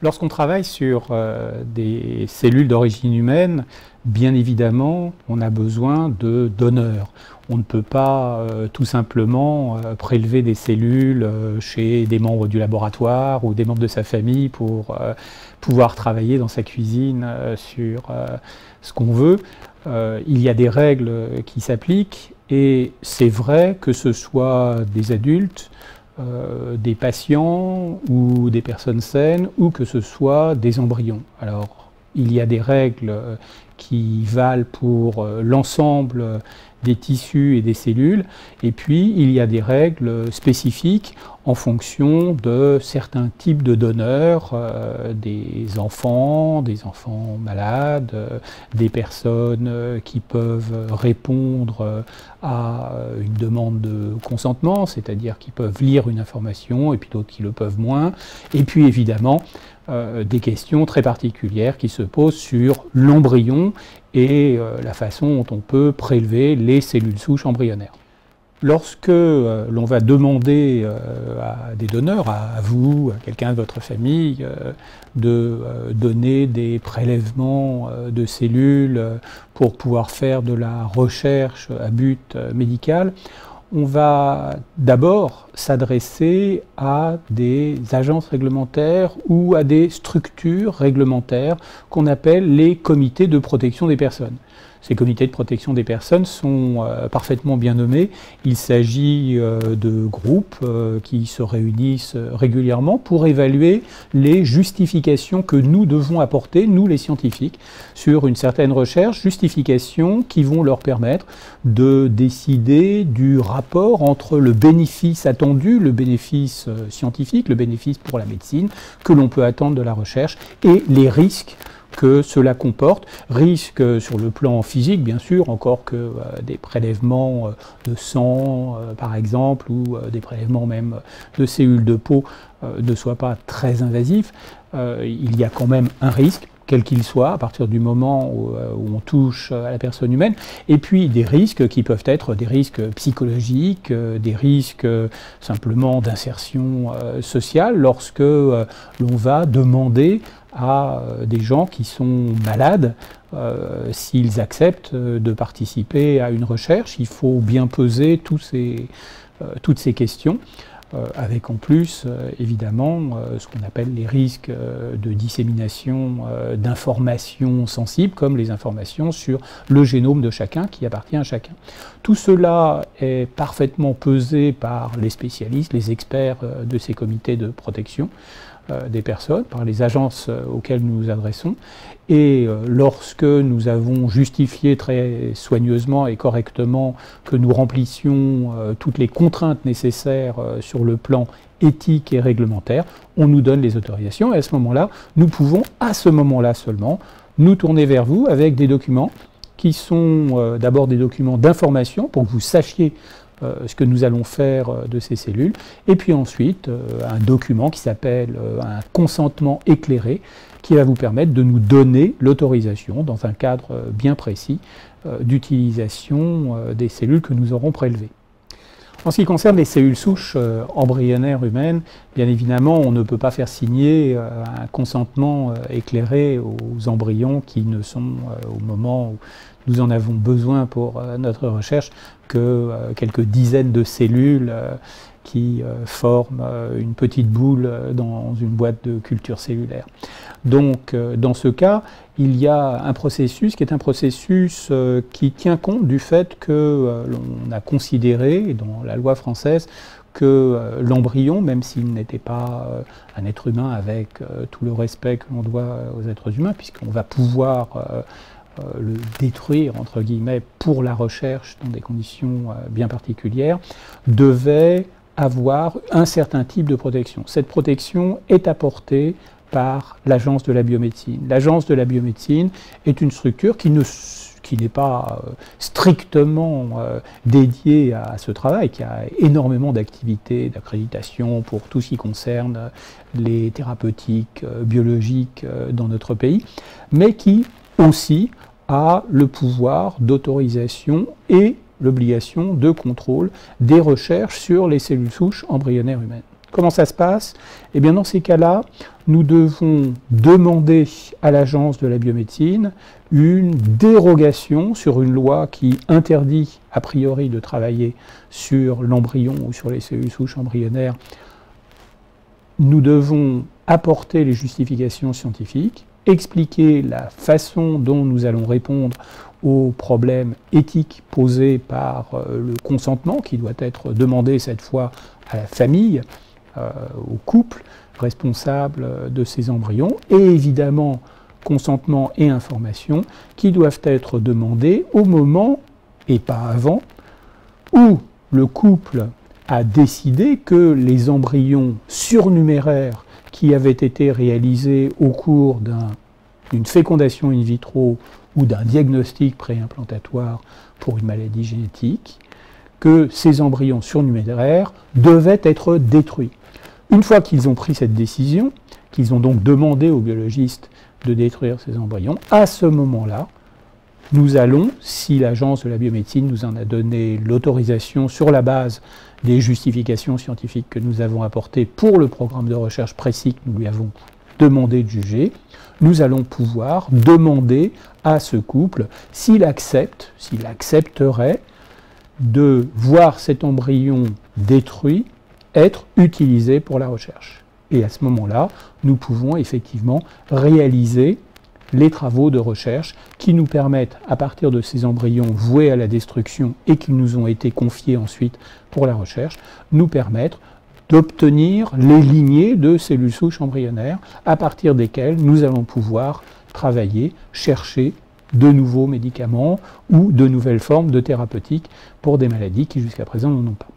Lorsqu'on travaille sur des cellules d'origine humaine, bien évidemment, on a besoin de donneurs. On ne peut pas tout simplement prélever des cellules chez des membres du laboratoire ou des membres de sa famille pour pouvoir travailler dans sa cuisine sur ce qu'on veut. Il y a des règles qui s'appliquent et c'est vrai que ce soit des adultes, des patients ou des personnes saines ou que ce soit des embryons. Alors, il y a des règles qui valent pour l'ensemble des tissus et des cellules, et puis il y a des règles spécifiques en fonction de certains types de donneurs, des enfants malades, des personnes qui peuvent répondre à une demande de consentement, c'est-à-dire qui peuvent lire une information, et puis d'autres qui le peuvent moins, et puis évidemment des questions très particulières qui se posent sur l'embryon et la façon dont on peut prélever les cellules souches embryonnaires. Lorsque l'on va demander à des donneurs, à vous, à quelqu'un de votre famille, de donner des prélèvements de cellules pour pouvoir faire de la recherche à but médical, on va d'abord s'adresser à des agences réglementaires ou à des structures réglementaires qu'on appelle les comités de protection des personnes. Ces comités de protection des personnes sont parfaitement bien nommés. Il s'agit de groupes qui se réunissent régulièrement pour évaluer les justifications que nous devons apporter, nous les scientifiques, sur une certaine recherche, justifications qui vont leur permettre de décider du rapport entre le bénéfice attendu, le bénéfice scientifique, le bénéfice pour la médecine que l'on peut attendre de la recherche et les risques que cela comporte, risques sur le plan physique bien sûr, encore que des prélèvements de sang par exemple, ou des prélèvements même de cellules de peau ne soient pas très invasifs, il y a quand même un risque, quel qu'il soit, à partir du moment où on touche à la personne humaine, et puis des risques qui peuvent être des risques psychologiques, des risques simplement d'insertion sociale, lorsque l'on va demander à des gens qui sont malades, s'ils acceptent de participer à une recherche. Il faut bien peser toutes ces questions, avec en plus, évidemment, ce qu'on appelle les risques de dissémination d'informations sensibles, comme les informations sur le génome de chacun, qui appartient à chacun. Tout cela est parfaitement pesé par les spécialistes, les experts de ces comités de protection des personnes, par les agences auxquelles nous nous adressons. Et lorsque nous avons justifié très soigneusement et correctement que nous remplissions toutes les contraintes nécessaires sur le plan éthique et réglementaire, on nous donne les autorisations et à ce moment-là, nous pouvons, à ce moment-là seulement, nous tourner vers vous avec des documents qui sont d'abord des documents d'information pour que vous sachiez ce que nous allons faire de ces cellules, et puis ensuite un document qui s'appelle un consentement éclairé, qui va vous permettre de nous donner l'autorisation, dans un cadre bien précis, d'utilisation des cellules que nous aurons prélevées. En ce qui concerne les cellules souches embryonnaires humaines, bien évidemment, on ne peut pas faire signer un consentement éclairé aux embryons qui ne sont, au moment où nous en avons besoin pour notre recherche, que quelques dizaines de cellules qui forment une petite boule dans une boîte de culture cellulaire. Donc, dans ce cas, il y a un processus qui est un processus qui tient compte du fait que l'on a considéré, dans la loi française, que l'embryon, même s'il n'était pas un être humain avec tout le respect que l'on doit aux êtres humains, puisqu'on va pouvoir le détruire, entre guillemets, pour la recherche dans des conditions bien particulières, devait avoir un certain type de protection. Cette protection est apportée par l'Agence de la biomédecine. L'Agence de la biomédecine est une structure qui n'est pas strictement dédiée à ce travail, qui a énormément d'activités, d'accréditation pour tout ce qui concerne les thérapeutiques biologiques dans notre pays, mais qui aussi a le pouvoir d'autorisation et l'obligation de contrôle des recherches sur les cellules souches embryonnaires humaines. Comment ça se passe? Eh bien, dans ces cas-là, nous devons demander à l'Agence de la biomédecine une dérogation sur une loi qui interdit a priori de travailler sur l'embryon ou sur les cellules souches embryonnaires. Nous devons apporter les justifications scientifiques, expliquer la façon dont nous allons répondre aux problèmes éthiques posés par le consentement qui doit être demandé cette fois à la famille, au couple responsable de ces embryons, et évidemment consentement et information qui doivent être demandés au moment, et pas avant, où le couple a décidé que les embryons surnuméraires qui avaient été réalisés au cours d'une fécondation in vitro ou d'un diagnostic préimplantatoire pour une maladie génétique, que ces embryons surnuméraires devaient être détruits. Une fois qu'ils ont pris cette décision, qu'ils ont donc demandé aux biologistes de détruire ces embryons, à ce moment-là, nous allons, si l'Agence de la biomédecine nous en a donné l'autorisation sur la base des justifications scientifiques que nous avons apportées pour le programme de recherche précis que nous lui avons demandé de juger, nous allons pouvoir demander à ce couple s'il accepterait de voir cet embryon détruit être utilisé pour la recherche. Et à ce moment-là, nous pouvons effectivement réaliser les travaux de recherche qui nous permettent, à partir de ces embryons voués à la destruction et qui nous ont été confiés ensuite pour la recherche, nous permettre d'obtenir les lignées de cellules souches embryonnaires à partir desquelles nous allons pouvoir travailler, chercher de nouveaux médicaments ou de nouvelles formes de thérapeutiques pour des maladies qui jusqu'à présent n'en ont pas.